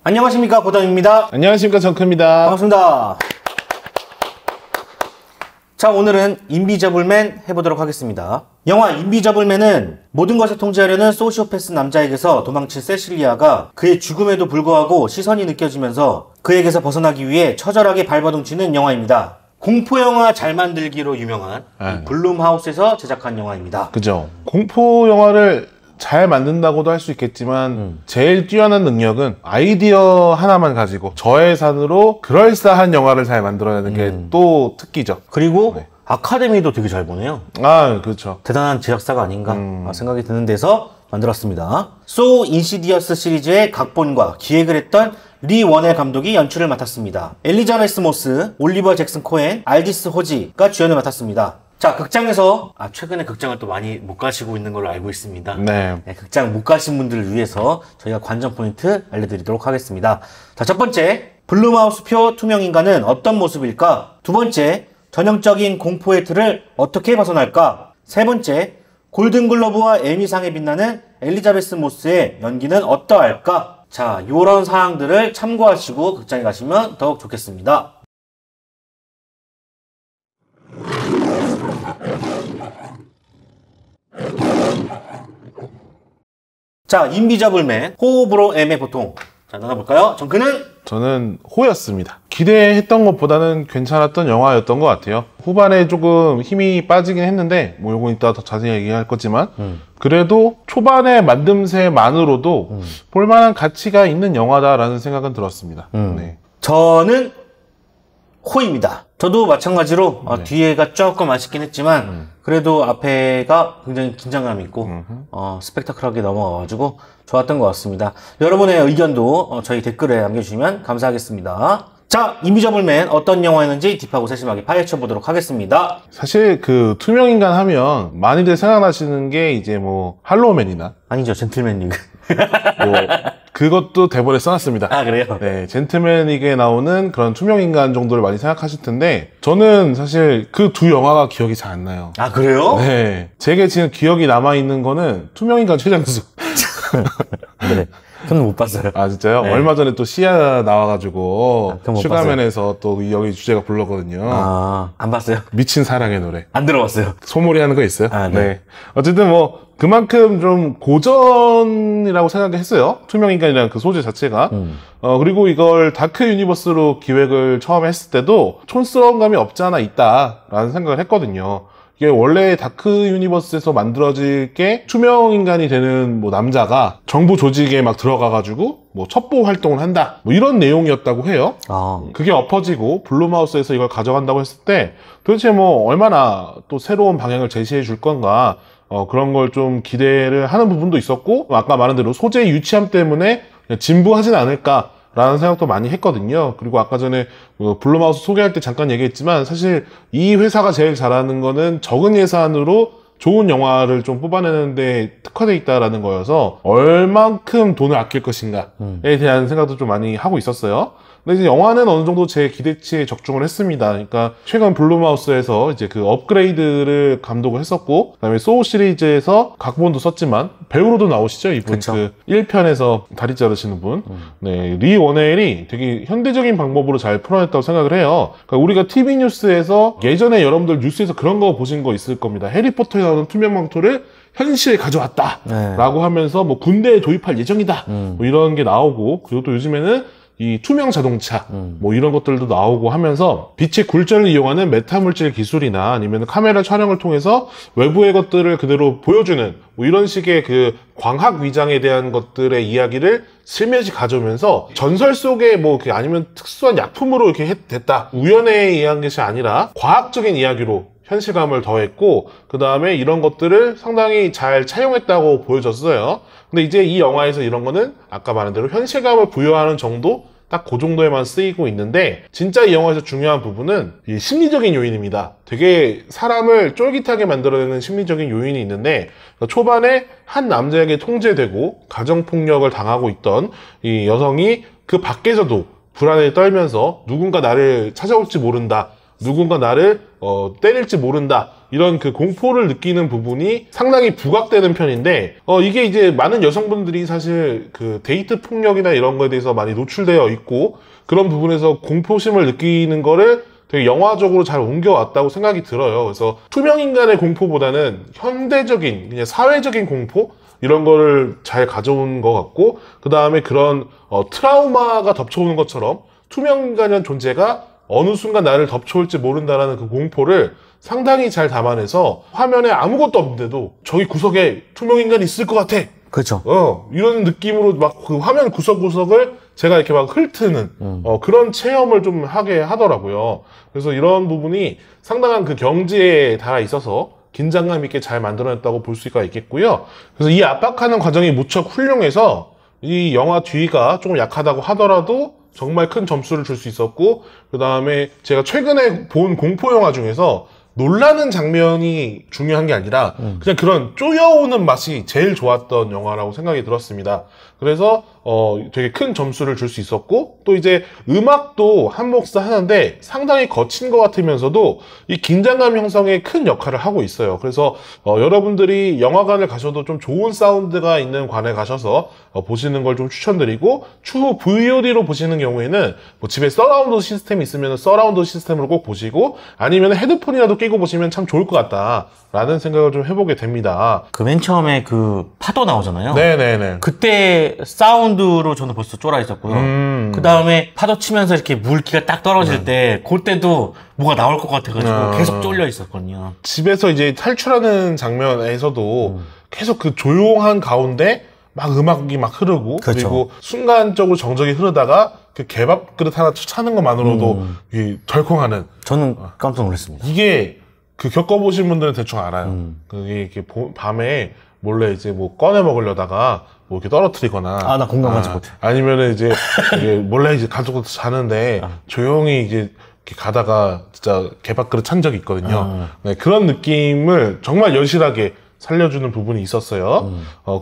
안녕하십니까, 고담입니다. 안녕하십니까, 정크입니다. 반갑습니다. 자, 오늘은 인비저블맨 해보도록 하겠습니다. 영화 인비저블맨은 모든 것을 통제하려는 소시오패스 남자에게서 도망친 세실리아가 그의 죽음에도 불구하고 시선이 느껴지면서 그에게서 벗어나기 위해 처절하게 발버둥치는 영화입니다. 공포영화 잘 만들기로 유명한 블룸하우스에서 제작한 영화입니다. 그죠. 공포 영화를 잘 만든다고도 할 수 있겠지만 제일 뛰어난 능력은 아이디어 하나만 가지고 저예산으로 그럴싸한 영화를 잘 만들어내는 게 또 특기죠. 그리고 아카데미도 되게 잘 보네요. 아, 그렇죠. 대단한 제작사가 아닌가 생각이 드는 데서 만들었습니다. 소 인시디어스 시리즈의 각본과 기획을 했던 리 워넬 감독이 연출을 맡았습니다. 엘리자베스 모스, 올리버 잭슨 코엔, 알디스 호지가 주연을 맡았습니다. 자, 극장에서 최근에 극장을 또 많이 못 가시고 있는 걸로 알고 있습니다. 네. 극장 못 가신 분들을 위해서 저희가 관전 포인트 알려드리도록 하겠습니다. 자, 첫 번째, 블룸하우스표 투명인간은 어떤 모습일까? 두 번째, 전형적인 공포의 틀을 어떻게 벗어날까? 세 번째, 골든글러브와 에미상에 빛나는 엘리자베스 모스의 연기는 어떠할까? 자, 요런 사항들을 참고하시고 극장에 가시면 더욱 좋겠습니다. 자, 인비저블맨, 호흡으로 M의 보통. 자, 나눠볼까요? 저는 호였습니다. 기대했던 것보다는 괜찮았던 영화였던 것 같아요. 후반에 조금 힘이 빠지긴 했는데 뭐 요건 이따 더 자세히 얘기할 거지만 그래도 초반의 만듦새만으로도 볼만한 가치가 있는 영화다라는 생각은 들었습니다. 네. 저는 호입니다. 저도 마찬가지로 뒤에가 조금 아쉽긴 했지만 그래도 앞에가 굉장히 긴장감 있고 스펙타클하게 넘어가가지고 좋았던 것 같습니다. 여러분의 의견도 저희 댓글에 남겨주시면 감사하겠습니다. 자, 인비저블맨 어떤 영화였는지 딥하고 세심하게 파헤쳐 보도록 하겠습니다. 사실 그 투명인간 하면 많이들 생각나시는 게 이제 뭐 할로우맨이나 아니죠, 젠틀맨 리그. 뭐 그것도 대본에 써놨습니다. 아, 그래요? 네, 젠틀맨 리그에 나오는 그런 투명인간 정도를 많이 생각하실 텐데 저는 사실 그 두 영화가 기억이 잘 안 나요. 아, 그래요? 네, 제게 지금 기억이 남아있는 거는 투명인간 최장수. 네, 저는 못 봤어요. 아, 진짜요? 네. 얼마 전에 또 시아 나와가지고 그건 못 슈가맨에서 또 여기 주제가 불렀거든요. 안 봤어요? 미친 사랑의 노래. 안 들어봤어요. 소몰이 하는 거 있어요? 아, 네. 어쨌든 뭐 그만큼 좀 고전이라고 생각했어요. 투명인간이라는 그 소재 자체가. 그리고 이걸 다크 유니버스로 기획을 처음에 했을 때도 촌스러운 감이 없지 않아 있다라는 생각을 했거든요. 이게 원래 다크 유니버스에서 만들어질 게 투명인간이 되는 뭐 남자가 정부 조직에 막 들어가가지고 뭐 첩보 활동을 한다. 뭐 이런 내용이었다고 해요. 그게 엎어지고 블룸하우스에서 이걸 가져간다고 했을 때 도대체 뭐 얼마나 또 새로운 방향을 제시해 줄 건가. 그런 걸 좀 기대를 하는 부분도 있었고, 아까 말한 대로 소재의 유치함 때문에 진부하진 않을까. 라는 생각도 많이 했거든요. 그리고 아까 전에 블룸하우스 소개할 때 잠깐 얘기했지만 사실 이 회사가 제일 잘하는 거는 적은 예산으로 좋은 영화를 좀 뽑아내는데 특화되어 있다라는 거여서 얼만큼 돈을 아낄 것인가에 대한 생각도 좀 많이 하고 있었어요. 근데 이제 영화는 어느 정도 제 기대치에 적중을 했습니다. 그러니까 최근 블룸하우스에서 이제 그 업그레이드를 감독을 했었고, 그다음에 소울 시리즈에서 각본도 썼지만 배우로도 나오시죠, 이분. 그쵸. 그 1편에서 다리 자르시는 분. 네, 리 워넬이 되게 현대적인 방법으로 잘 풀어냈다고 생각을 해요. 그러니까 우리가 TV 뉴스에서 예전에 여러분들 뉴스에서 그런 거 보신 거 있을 겁니다. 해리포터에 나오는 투명 망토를 현실에 가져왔다. 라고 하면서 뭐 군대에 도입할 예정이다. 뭐 이런 게 나오고, 그리고 또 요즘에는 이 투명 자동차 뭐 이런 것들도 나오고 하면서 빛의 굴절을 이용하는 메타물질 기술이나 아니면 카메라 촬영을 통해서 외부의 것들을 그대로 보여주는 뭐 이런 식의 그 광학 위장에 대한 것들의 이야기를 슬며시 가져오면서 전설 속에 뭐 아니면 특수한 약품으로 이렇게 됐다, 우연에 의한 것이 아니라 과학적인 이야기로 현실감을 더했고, 그 다음에 이런 것들을 상당히 잘 차용했다고 보여졌어요. 근데 이제 이 영화에서 이런 거는 아까 말한 대로 현실감을 부여하는 정도? 딱 그 정도에만 쓰이고 있는데, 진짜 이 영화에서 중요한 부분은 이 심리적인 요인입니다. 되게 사람을 쫄깃하게 만들어내는 심리적인 요인이 있는데, 초반에 한 남자에게 통제되고 가정폭력을 당하고 있던 이 여성이 그 밖에서도 불안에 떨면서 누군가 나를 찾아올지 모른다, 누군가 나를 때릴지 모른다. 이런 그 공포를 느끼는 부분이 상당히 부각되는 편인데, 이게 이제 많은 여성분들이 사실 그 데이트 폭력이나 이런 거에 대해서 많이 노출되어 있고, 그런 부분에서 공포심을 느끼는 거를 되게 영화적으로 잘 옮겨왔다고 생각이 들어요. 그래서 투명인간의 공포보다는 현대적인, 그냥 사회적인 공포? 이런 거를 잘 가져온 것 같고, 그 다음에 그런 트라우마가 덮쳐오는 것처럼 투명인간이라는 존재가 어느 순간 나를 덮쳐올지 모른다라는 그 공포를 상당히 잘 담아내서 화면에 아무것도 없는데도 저기 구석에 투명인간이 있을 것 같아. 그렇죠. 이런 느낌으로 막 그 화면 구석구석을 제가 이렇게 막 훑는 그런 체험을 좀 하게 하더라고요. 그래서 이런 부분이 상당한 그 경지에 닿아 있어서 긴장감 있게 잘 만들어냈다고 볼 수가 있겠고요. 그래서 이 압박하는 과정이 무척 훌륭해서 이 영화 뒤가 조금 약하다고 하더라도 정말 큰 점수를 줄 수 있었고, 그 다음에 제가 최근에 본 공포 영화 중에서 놀라는 장면이 중요한 게 아니라 그냥 그런 쪼여오는 맛이 제일 좋았던 영화라고 생각이 들었습니다. 그래서 되게 큰 점수를 줄 수 있었고, 또 이제 음악도 한 몫을 하는데 상당히 거친 것 같으면서도 이 긴장감 형성에 큰 역할을 하고 있어요. 그래서 여러분들이 영화관을 가셔도 좀 좋은 사운드가 있는 관에 가셔서 보시는 걸 좀 추천드리고, 추후 VOD로 보시는 경우에는 뭐 집에 서라운드 시스템이 있으면 서라운드 시스템으로 꼭 보시고, 아니면 헤드폰이라도 끼고 보시면 참 좋을 것 같다라는 생각을 좀 해보게 됩니다. 그 맨 처음에 그 파도 나오잖아요. 네네네. 그때 사운드로 저는 벌써 쫄아 있었고요. 그 다음에 파도 치면서 이렇게 물기가 딱 떨어질 때, 그때도 뭐가 나올 것 같아가지고 계속 쫄려 있었거든요. 집에서 이제 탈출하는 장면에서도 계속 그 조용한 가운데 막 음악이 막 흐르고, 그렇죠. 그리고 순간적으로 정적이 흐르다가 그 개밥 그릇 하나 차는 것만으로도 이 덜컹하는. 저는 깜짝 놀랐습니다. 이게 그 겪어보신 분들은 대충 알아요. 그게 이렇게 밤에 몰래 이제 뭐 꺼내 먹으려다가 뭐 이렇게 떨어뜨리거나. 나 공감하지 못해. 아니면은 이제 이게 몰래 이제 가족들 자는데 조용히 이제 이렇게 가다가 진짜 개밥 그릇 찬 적이 있거든요. 네, 그런 느낌을 정말 여실하게 살려주는 부분이 있었어요.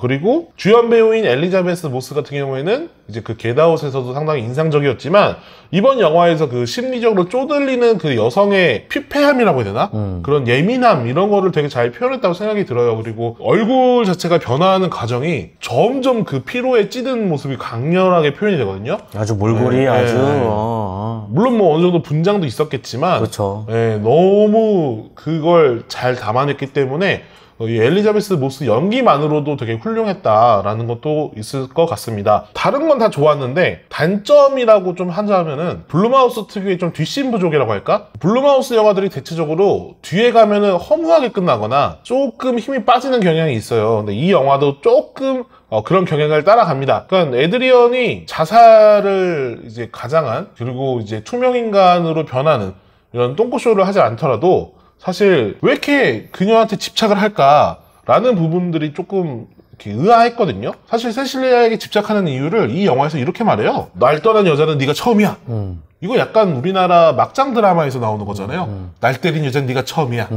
그리고 주연 배우인 엘리자베스 모스 같은 경우에는 이제 그 겟아웃에서도 상당히 인상적이었지만, 이번 영화에서 그 심리적으로 쪼들리는 그 여성의 피폐함이라고 해야 되나? 그런 예민함, 이런 거를 되게 잘 표현했다고 생각이 들어요. 그리고 얼굴 자체가 변화하는 과정이 점점 그 피로에 찌든 모습이 강렬하게 표현이 되거든요. 아주 몰골이 네, 아주. 물론 뭐 어느 정도 분장도 있었겠지만, 그렇죠. 너무 그걸 잘 담아냈기 때문에 이 엘리자베스 모스 연기만으로도 되게 훌륭했다라는 것도 있을 것 같습니다. 다른 건 다 좋았는데 단점이라고 좀 하자면은 블룸하우스 특유의 좀 뒷심 부족이라고 할까? 블룸하우스 영화들이 대체적으로 뒤에 가면은 허무하게 끝나거나 조금 힘이 빠지는 경향이 있어요. 근데 이 영화도 조금 그런 경향을 따라갑니다. 그러니까 에드리언이 자살을 이제 가장한, 그리고 이제 투명인간으로 변하는 이런 똥꼬쇼를 하지 않더라도 사실 왜 이렇게 그녀한테 집착을 할까라는 부분들이 조금 이렇게 의아했거든요. 사실 세실리아에게 집착하는 이유를 이 영화에서 이렇게 말해요. 날 떠난 여자는 네가 처음이야. 이거 약간 우리나라 막장 드라마에서 나오는 거잖아요. 날 때린 여자는 네가 처음이야.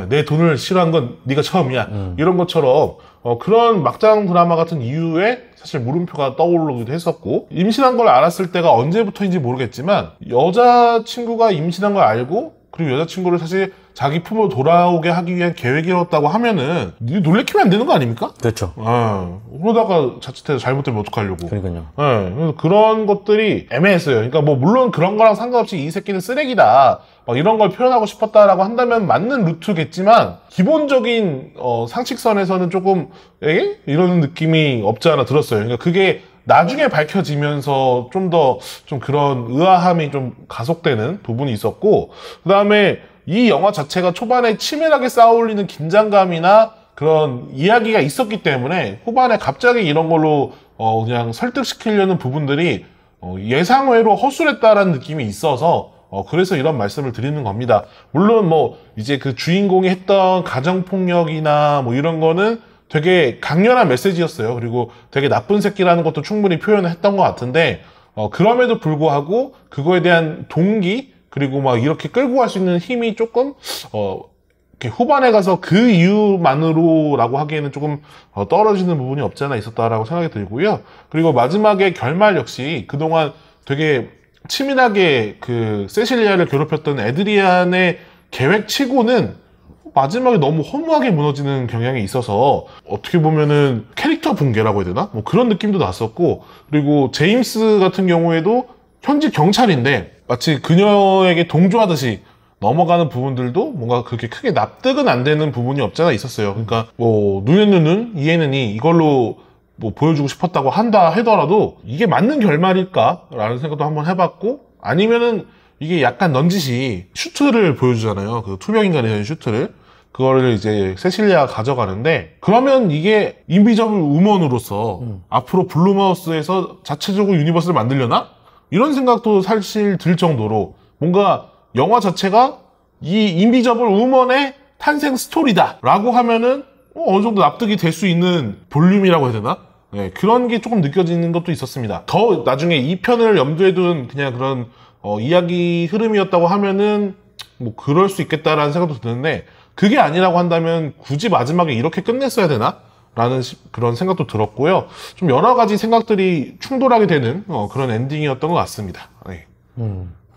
내 돈을 싫어한 건 네가 처음이야. 이런 것처럼 그런 막장 드라마 같은 이유에 사실 물음표가 떠오르기도 했었고, 임신한 걸 알았을 때가 언제부터인지 모르겠지만 여자친구가 임신한 걸 알고, 그리고 여자친구를 사실 자기 품으로 돌아오게 하기 위한 계획이었다고 하면은 놀래키면 안 되는 거 아닙니까? 그렇죠. 그러다가 자칫해서 잘못되면 어떡하려고. 그러니까요. 그래서 그런 것들이 애매했어요. 그러니까 뭐 물론 그런 거랑 상관없이 이 새끼는 쓰레기다, 막 이런 걸 표현하고 싶었다라고 한다면 맞는 루트겠지만, 기본적인 상식선에서는 조금 이런 느낌이 없지 않아 들었어요. 그러니까 그게 나중에 밝혀지면서 좀 더 좀 그런 의아함이 좀 가속되는 부분이 있었고, 그 다음에 이 영화 자체가 초반에 치밀하게 쌓아올리는 긴장감이나 그런 이야기가 있었기 때문에 후반에 갑자기 이런 걸로 그냥 설득시키려는 부분들이 예상외로 허술했다라는 느낌이 있어서 그래서 이런 말씀을 드리는 겁니다. 물론 뭐 이제 그 주인공이 했던 가정폭력이나 뭐 이런 거는 되게 강렬한 메시지였어요. 그리고 되게 나쁜 새끼라는 것도 충분히 표현을 했던 것 같은데, 그럼에도 불구하고 그거에 대한 동기, 그리고 막 이렇게 끌고 갈 수 있는 힘이 조금 이렇게 후반에 가서 그 이유만으로라고 하기에는 조금 떨어지는 부분이 없지 않아 있었다라고 생각이 들고요. 그리고 마지막에 결말 역시 그동안 되게 치밀하게 그 세실리아를 괴롭혔던 에드리안의 계획치고는 마지막에 너무 허무하게 무너지는 경향이 있어서 어떻게 보면은 캐릭터 붕괴라고 해야 되나? 뭐 그런 느낌도 났었고, 그리고 제임스 같은 경우에도 현직 경찰인데 마치 그녀에게 동조하듯이 넘어가는 부분들도 뭔가 그렇게 크게 납득은 안 되는 부분이 없잖아 있었어요. 그러니까 뭐 눈에는 눈, 이에는 이 이걸로 뭐 보여주고 싶었다고 한다 하더라도 이게 맞는 결말일까라는 생각도 한번 해봤고, 아니면은 이게 약간 넌지시 슈트를 보여주잖아요. 그 투명인간이 되는 슈트를. 그거를 이제 세실리아가 가져가는데, 그러면 이게 인비저블 우먼으로서 앞으로 블루마우스에서 자체적으로 유니버스를 만들려나? 이런 생각도 사실 들 정도로 뭔가 영화 자체가 이 인비저블 우먼의 탄생 스토리다 라고 하면은 어느 정도 납득이 될 수 있는 볼륨이라고 해야 되나? 네, 그런 게 조금 느껴지는 것도 있었습니다. 더 나중에 이 편을 염두에 둔 그냥 그런 이야기 흐름이었다고 하면은 뭐 그럴 수 있겠다라는 생각도 드는데, 그게 아니라고 한다면 굳이 마지막에 이렇게 끝냈어야 되나? 라는 그런 생각도 들었고요. 좀 여러 가지 생각들이 충돌하게 되는 그런 엔딩이었던 것 같습니다. 네.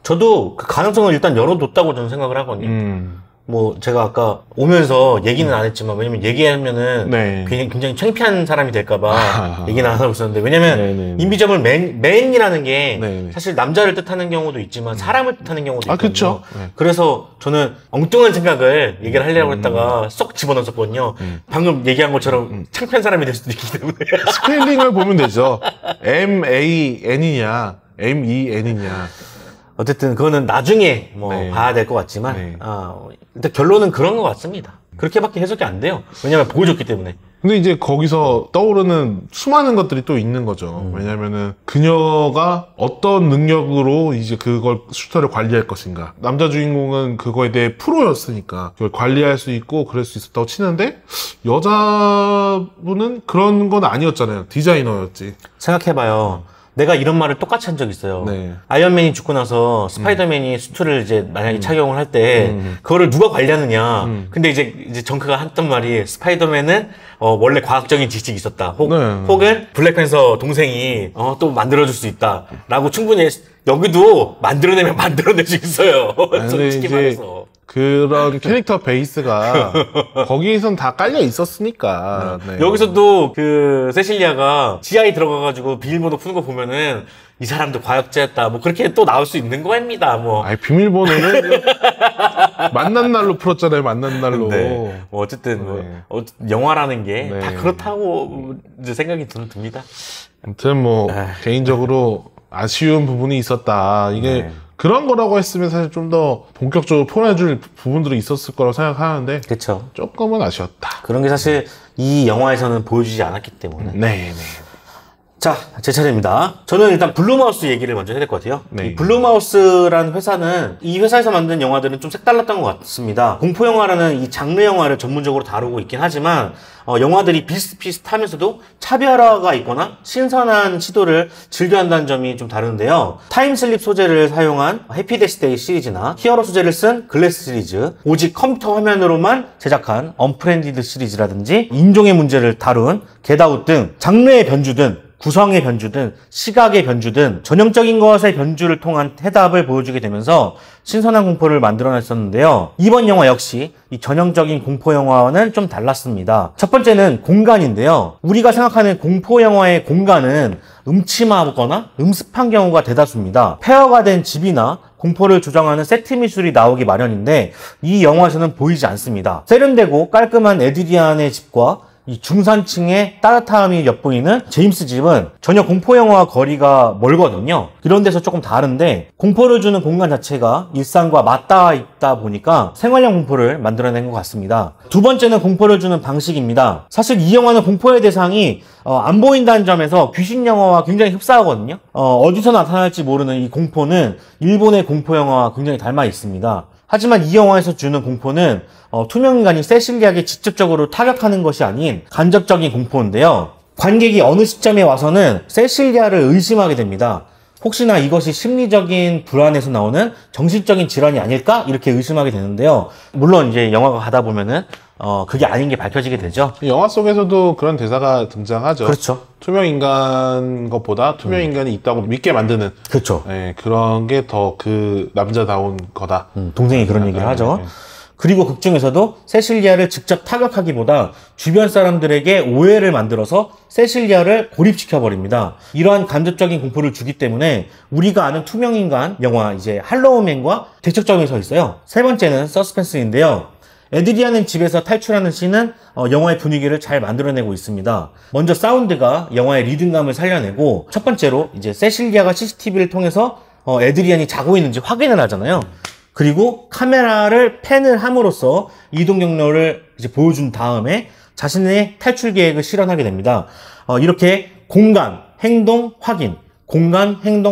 저도 그 가능성을 일단 열어뒀다고 저는 생각을 하거든요. 뭐 제가 아까 오면서 얘기는 안 했지만, 왜냐면 얘기하면은 네. 굉장히 창피한 사람이 될까봐 얘기는 안 하고 있었는데, 왜냐면 네네네. 인비저블 맨이라는 게 네네. 사실 남자를 뜻하는 경우도 있지만 사람을 뜻하는 경우도 있거든요. 그쵸. 네. 그래서 저는 엉뚱한 생각을 얘기를 하려고 했다가 쏙 집어넣었거든요. 방금 얘기한 것처럼 창피한 사람이 될 수도 있기 때문에. 스펠링을 보면 되죠. M-A-N이냐 M-E-N이냐. 어쨌든 그거는 나중에 뭐 네. 봐야 될 것 같지만, 네. 일단 결론은 그런 것 같습니다. 그렇게밖에 해석이 안 돼요. 왜냐면 보여줬기 때문에. 근데 이제 거기서 떠오르는 수많은 것들이 또 있는 거죠. 왜냐면은 그녀가 어떤 능력으로 이제 그걸 슈터를 관리할 것인가. 남자 주인공은 그거에 대해 프로였으니까 그걸 관리할 수 있고 그럴 수 있었다고 치는데, 여자분은 그런 건 아니었잖아요. 디자이너였지. 생각해봐요. 내가 이런 말을 똑같이 한 적 있어요. 네. 아이언맨이 죽고 나서 스파이더맨이 수트를 이제 만약에 착용을 할 때, 그거를 누가 관리하느냐. 근데 이제 정크가 했던 말이, 스파이더맨은 원래 과학적인 지식이 있었다. 혹은 블랙팬서 동생이 또 만들어줄 수 있다. 라고 충분히 여기도 만들어내면 만들어낼 수 있어요. 솔직히 말해서. 그런 캐릭터 베이스가 거기에선 다 깔려 있었으니까. 네. 여기서도 그 세실리아가 지하에 들어가가지고 비밀번호 푸는 거 보면은 이 사람도 과학자였다. 뭐 그렇게 또 나올 수 있는 겁니다. 뭐. 아니, 비밀번호는 만난 날로 풀었잖아요. 만난 날로. 네. 뭐 어쨌든 뭐 영화라는 게 다 네. 그렇다고 이제 생각이 듭니다. 아무튼 뭐 개인적으로 아쉬운 부분이 있었다. 이게 그런 거라고 했으면 사실 좀 더 본격적으로 풀어줄 부분들이 있었을 거라고 생각하는데, 그렇죠. 조금은 아쉬웠다. 그런 게 사실 이 영화에서는 보여주지 않았기 때문에. 네. 자, 제 차례입니다. 저는 일단 블루마우스 얘기를 먼저 해야 될 것 같아요. 네. 이 블루마우스라는 회사는, 이 회사에서 만든 영화들은 좀 색달랐던 것 같습니다. 공포영화라는 이 장르 영화를 전문적으로 다루고 있긴 하지만, 영화들이 비슷비슷하면서도 차별화가 있거나 신선한 시도를 즐겨한다는 점이 좀 다른데요. 타임슬립 소재를 사용한 해피데스데이 시리즈나 히어로 소재를 쓴 글래스 시리즈, 오직 컴퓨터 화면으로만 제작한 언프렌디드 시리즈라든지 인종의 문제를 다룬 겟아웃 등 장르의 변주든 구성의 변주든 시각의 변주든 전형적인 것의 변주를 통한 해답을 보여주게 되면서 신선한 공포를 만들어냈었는데요. 이번 영화 역시 이 전형적인 공포 영화와는 좀 달랐습니다. 첫 번째는 공간인데요. 우리가 생각하는 공포 영화의 공간은 음침하거나 음습한 경우가 대다수입니다. 폐허가 된 집이나 공포를 조장하는 세트 미술이 나오기 마련인데, 이 영화에서는 보이지 않습니다. 세련되고 깔끔한 에드리안의 집과 이 중산층의 따뜻함이 엿보이는 제임스 집은 전혀 공포영화와 거리가 멀거든요. 이런 데서 조금 다른데, 공포를 주는 공간 자체가 일상과 맞닿아 있다 보니까 생활형 공포를 만들어낸 것 같습니다. 두 번째는 공포를 주는 방식입니다. 사실 이 영화는 공포의 대상이 안 보인다는 점에서 귀신 영화와 굉장히 흡사하거든요. 어디서 나타날지 모르는 이 공포는 일본의 공포 영화와 굉장히 닮아 있습니다. 하지만 이 영화에서 주는 공포는 투명인간이 세실리아에게 직접적으로 타격하는 것이 아닌 간접적인 공포인데요. 관객이 어느 시점에 와서는 세실리아를 의심하게 됩니다. 혹시나 이것이 심리적인 불안에서 나오는 정신적인 질환이 아닐까? 이렇게 의심하게 되는데요. 물론 이제 영화가 가다 보면은 그게 아닌 게 밝혀지게 되죠. 영화 속에서도 그런 대사가 등장하죠. 그렇죠. 투명 인간 것보다 투명 인간이 있다고 믿게 만드는 그렇죠. 네, 그런 게 더 그 남자다운 거다. 동생이 그런 얘기를 하죠. 그리고 극 중에서도 세실리아를 직접 타격하기보다 주변 사람들에게 오해를 만들어서 세실리아를 고립시켜버립니다. 이러한 간접적인 공포를 주기 때문에 우리가 아는 투명인간 영화 이제 할로우맨과 대척점에 서 있어요. 세 번째는 서스펜스인데요. 에드리안은 집에서 탈출하는 씬은 영화의 분위기를 잘 만들어내고 있습니다. 먼저 사운드가 영화의 리듬감을 살려내고, 첫 번째로 이제 세실리아가 CCTV를 통해서 에드리안이 자고 있는지 확인을 하잖아요. 그리고 카메라를 팬을 함으로써 이동 경로를 이제 보여준 다음에 자신의 탈출 계획을 실현하게 됩니다. 이렇게 공간, 행동,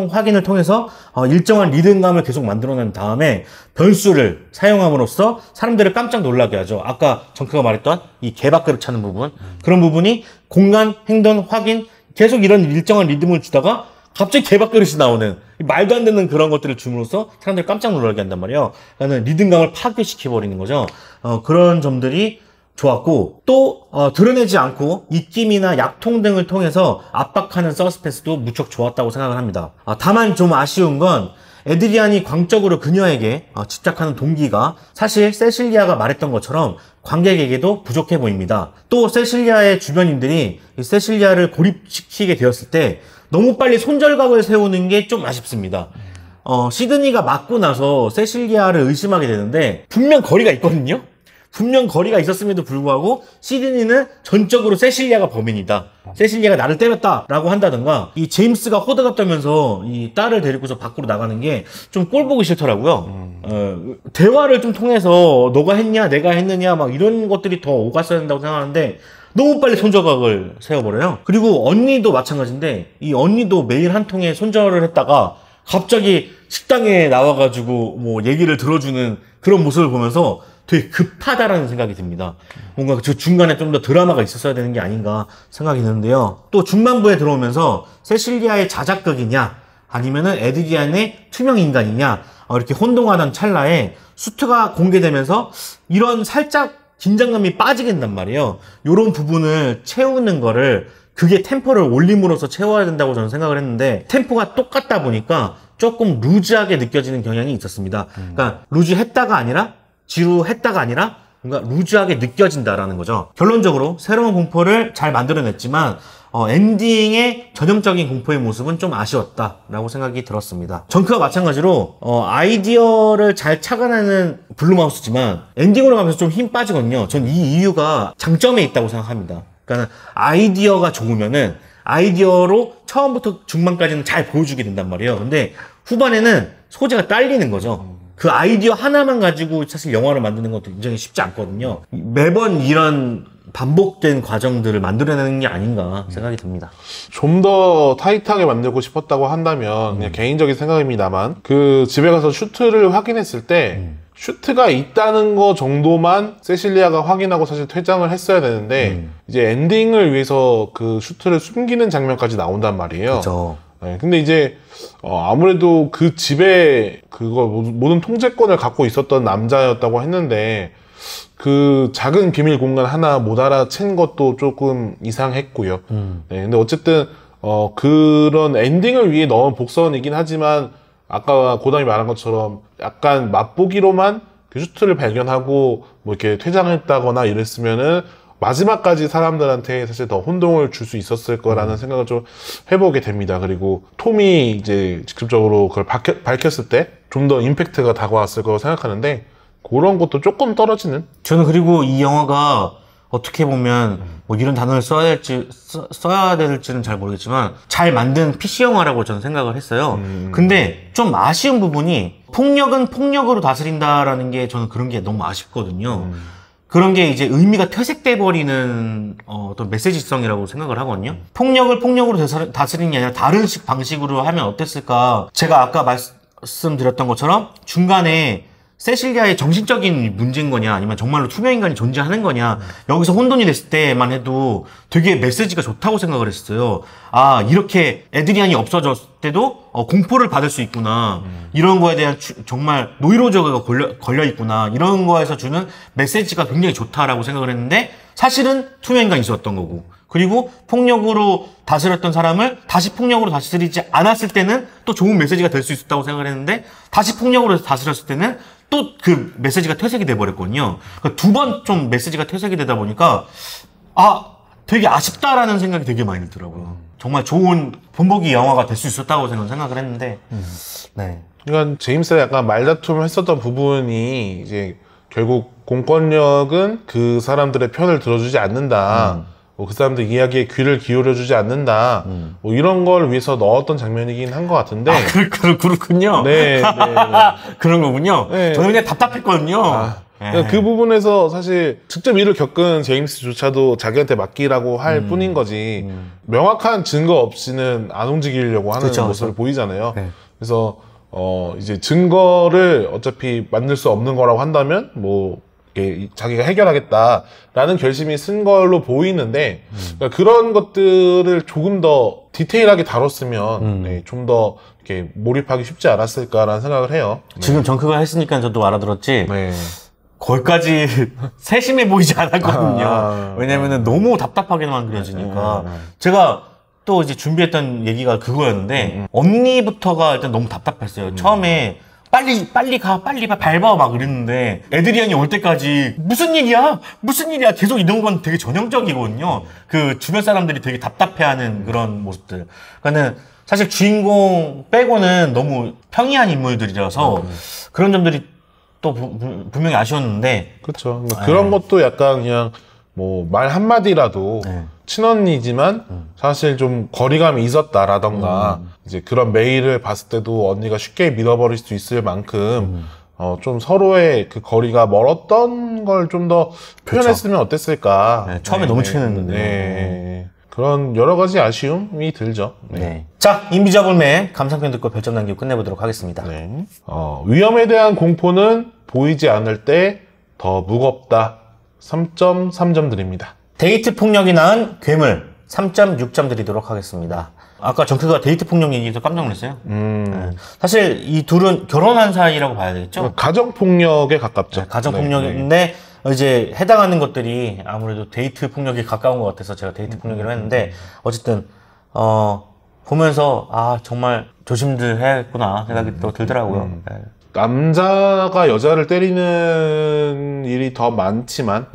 확인을 통해서 일정한 리듬감을 계속 만들어낸 다음에 변수를 사용함으로써 사람들을 깜짝 놀라게 하죠. 아까 정크가 말했던 이 개밥그릇 차는 부분, 그런 부분이 공간, 행동, 확인, 계속 이런 일정한 리듬을 주다가 갑자기 개밥그릇이 나오는 말도 안 되는 그런 것들을 줌으로써 사람들을 깜짝 놀라게 한단 말이에요. 그러니까 리듬감을 파괴시켜버리는 거죠. 그런 점들이 좋았고, 또 드러내지 않고 입김이나 약통 등을 통해서 압박하는 서스펜스도 무척 좋았다고 생각을 합니다. 다만 좀 아쉬운 건 에드리안이 광적으로 그녀에게 집착하는 동기가 사실 세실리아가 말했던 것처럼 관객에게도 부족해 보입니다. 또 세실리아의 주변인들이 세실리아를 고립시키게 되었을 때 너무 빨리 손절각을 세우는 게 좀 아쉽습니다. 시드니가 맞고 나서 세실리아를 의심하게 되는데 분명 거리가 있거든요. 분명 거리가 있었음에도 불구하고 시드니는 전적으로 세실리아가 범인이다, 세실리아가 나를 때렸다라고 한다든가, 이 제임스가 호들갑 떨면서 이 딸을 데리고서 밖으로 나가는 게 좀 꼴 보기 싫더라고요. 대화를 좀 통해서 너가 했냐 내가 했느냐 막 이런 것들이 더 오갔어야 된다고 생각하는데 너무 빨리 손절각을 세워버려요. 그리고 언니도 마찬가지인데 이 언니도 매일 한 통에 손절을 했다가 갑자기 식당에 나와가지고 뭐 얘기를 들어주는 그런 모습을 보면서 되게 급하다라는 생각이 듭니다. 뭔가 저 중간에 좀 더 드라마가 있었어야 되는 게 아닌가 생각이 드는데요. 또 중반부에 들어오면서 세실리아의 자작극이냐 아니면은 에드리안의 투명인간이냐 이렇게 혼동하던 찰나에 수트가 공개되면서 이런 살짝 긴장감이 빠지게 된단 말이에요. 요런 부분을 채우는 거를 그게 템포를 올림으로써 채워야 된다고 저는 생각을 했는데 템포가 똑같다 보니까 조금 루즈하게 느껴지는 경향이 있었습니다. 그러니까 루즈했다가 아니라 지루했다가 아니라 뭔가 루즈하게 느껴진다라는 거죠. 결론적으로 새로운 공포를 잘 만들어냈지만 엔딩의 전형적인 공포의 모습은 좀 아쉬웠다라고 생각이 들었습니다. 정크와 마찬가지로 아이디어를 잘 착안하는 블룸하우스지만 엔딩으로 가면서 좀 힘 빠지거든요. 전 이 이유가 장점에 있다고 생각합니다. 그러니까 아이디어가 좋으면은 아이디어로 처음부터 중반까지는 잘 보여주게 된단 말이에요. 근데 후반에는 소재가 딸리는 거죠. 그 아이디어 하나만 가지고 사실 영화를 만드는 것도 굉장히 쉽지 않거든요. 매번 이런 반복된 과정들을 만들어내는 게 아닌가 생각이 듭니다. 좀 더 타이트하게 만들고 싶었다고 한다면 그냥 개인적인 생각입니다만 그 집에 가서 슈트를 확인했을 때 슈트가 있다는 거 정도만 세실리아가 확인하고 사실 퇴장을 했어야 되는데 이제 엔딩을 위해서 그 슈트를 숨기는 장면까지 나온단 말이에요. 그렇죠. 네, 근데 이제 아무래도 그 집에 그거 모든 통제권을 갖고 있었던 남자였다고 했는데 그 작은 비밀 공간 하나 못 알아챈 것도 조금 이상했고요. 네, 근데 어쨌든 그런 엔딩을 위해 넣은 복선이긴 하지만 아까 고담이 말한 것처럼 약간 맛보기로만 그 슈트를 발견하고 뭐 이렇게 퇴장했다거나 이랬으면은 마지막까지 사람들한테 사실 더 혼동을 줄 수 있었을 거라는 생각을 좀 해보게 됩니다. 그리고 톰이 이제 직접적으로 그걸 밝혔을 때 좀 더 임팩트가 다가왔을 거라고 생각하는데 그런 것도 조금 떨어지는? 저는 그리고 이 영화가 어떻게 보면 뭐 이런 단어를 써야 될지는 잘 모르겠지만 잘 만든 PC 영화라고 저는 생각을 했어요. 근데 좀 아쉬운 부분이 폭력은 폭력으로 다스린다라는 게 저는 그런 게 너무 아쉽거든요. 그런 게 이제 의미가 퇴색돼 버리는 어떤 메시지성이라고 생각을 하거든요. 폭력을 폭력으로 다스리는 게 아니라 다른 방식으로 하면 어땠을까. 제가 아까 말씀드렸던 것처럼 중간에 세실리아의 정신적인 문제인 거냐 아니면 정말로 투명인간이 존재하는 거냐 여기서 혼돈이 됐을 때만 해도 되게 메시지가 좋다고 생각을 했어요. 아 이렇게 에드리안이 없어졌을 때도 공포를 받을 수 있구나 이런 거에 대한 정말 노이로제가 걸려 있구나 이런 거에서 주는 메시지가 굉장히 좋다라고 생각을 했는데 사실은 투명인간이 있었던 거고 그리고 폭력으로 다스렸던 사람을 다시 폭력으로 다스리지 않았을 때는 또 좋은 메시지가 될 수 있었다고 생각을 했는데 다시 폭력으로 다스렸을 때는 또 그 메시지가 퇴색이 돼버렸거든요. 그러니까 두 번 좀 메시지가 퇴색이 되다 보니까 되게 아쉽다라는 생각이 되게 많이 들더라고요. 정말 좋은 본보기 영화가 될 수 있었다고 생각을 했는데 네. 그러니까 제임스가 약간 말다툼을 했었던 부분이 이제 결국 공권력은 그 사람들의 편을 들어주지 않는다. 뭐 그 사람들 이야기에 귀를 기울여주지 않는다. 뭐 이런 걸 위해서 넣었던 장면이긴 한 것 같은데. 그렇군요. 네, 네. 그런 거군요. 네. 저는 그냥 답답했거든요. 그러니까 그 부분에서 사실 직접 일을 겪은 제임스조차도 자기한테 맡기라고 할 뿐인 거지. 명확한 증거 없이는 안 움직이려고 하는 그쵸, 모습을 보이잖아요. 네. 그래서 이제 증거를 어차피 만들 수 없는 거라고 한다면 뭐 자기가 해결하겠다라는 결심이 쓴 걸로 보이는데 그러니까 그런 것들을 조금 더 디테일하게 다뤘으면 네, 좀 더 이렇게 몰입하기 쉽지 않았을까라는 생각을 해요. 네. 지금 정크가 했으니까 저도 알아들었지. 네. 거기까지 세심해 보이지 않았거든요. 왜냐면은 너무 답답하게만 그려지니까. 제가 또 이제 준비했던 얘기가 그거였는데 언니부터가 일단 너무 답답했어요. 처음에 빨리 가, 빨리 밟아 막 이랬는데 에드리안이 올 때까지 무슨 일이야 계속 이런 건 되게 전형적이거든요. 그 주변 사람들이 되게 답답해하는 그런 모습들. 그러니까는 사실 주인공 빼고는 너무 평이한 인물들이라서 그런 점들이 또 분명히 아쉬웠는데 그렇죠. 그런 것도 약간 그냥 뭐 말 한마디라도 네. 친언니지만 사실 좀 거리감이 있었다라던가 이제 그런 메일을 봤을 때도 언니가 쉽게 믿어버릴 수 있을 만큼 좀 서로의 그 거리가 멀었던 걸 좀 더 표현했으면 어땠을까. 네, 처음에 너무 친했는데. 네. 그런 여러 가지 아쉬움이 들죠. 네. 네. 자, 인비저블맨 감상평 듣고 별점 남기고 끝내보도록 하겠습니다. 네. 위험에 대한 공포는 보이지 않을 때 더 무겁다. 3.3점 드립니다. 데이트 폭력이 낳은 괴물 3.6점 드리도록 하겠습니다. 아까 정크가 데이트 폭력 얘기해서 깜짝 놀랐어요. 네. 사실 이 둘은 결혼한 사이라고 봐야 되겠죠? 가정폭력에 가깝죠. 가정폭력인데 이제 해당하는 것들이 아무래도 데이트 폭력에 가까운 것 같아서 제가 데이트 폭력이라고 했는데 어쨌든 보면서 정말 조심들 해야겠구나 생각이 또 들더라고요. 네. 남자가 여자를 때리는 일이 더 많지만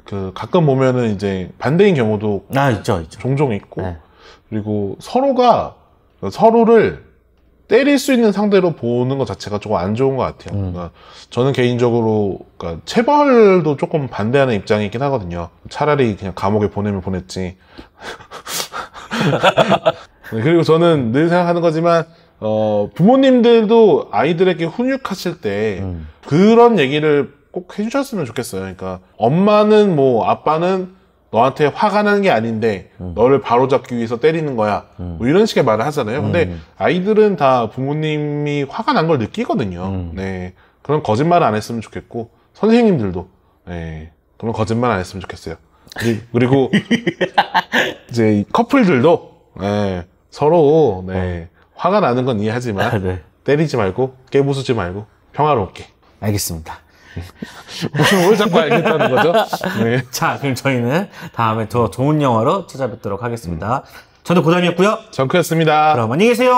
그 가끔 보면은 이제 반대인 경우도 있죠. 종종 있고 네. 그리고 서로가 서로를 때릴 수 있는 상대로 보는 것 자체가 조금 안 좋은 것 같아요. 그러니까 저는 개인적으로 그러니까 체벌도 조금 반대하는 입장이긴 하거든요. 차라리 그냥 감옥에 보내면 보냈지. 그리고 저는 늘 생각하는 거지만 부모님들도 아이들에게 훈육하실 때 그런 얘기를 꼭 해주셨으면 좋겠어요. 그러니까 엄마는 뭐 아빠는 너한테 화가 나는 게 아닌데 너를 바로잡기 위해서 때리는 거야. 뭐 이런 식의 말을 하잖아요. 근데 아이들은 다 부모님이 화가 난 걸 느끼거든요. 네. 그런 거짓말 안 했으면 좋겠고 선생님들도 네. 그런 거짓말 안 했으면 좋겠어요. 그리고 이제 이 커플들도 네. 서로 네. 화가 나는 건 이해하지만 네. 때리지 말고 깨부수지 말고 평화롭게. 알겠습니다. 뭘 자꾸 알겠다는 거죠? 네. 자, 그럼 저희는 다음에 더 좋은 영화로 찾아뵙도록 하겠습니다. 저도 고담이었고요. 정크였습니다. 그럼 안녕히 계세요.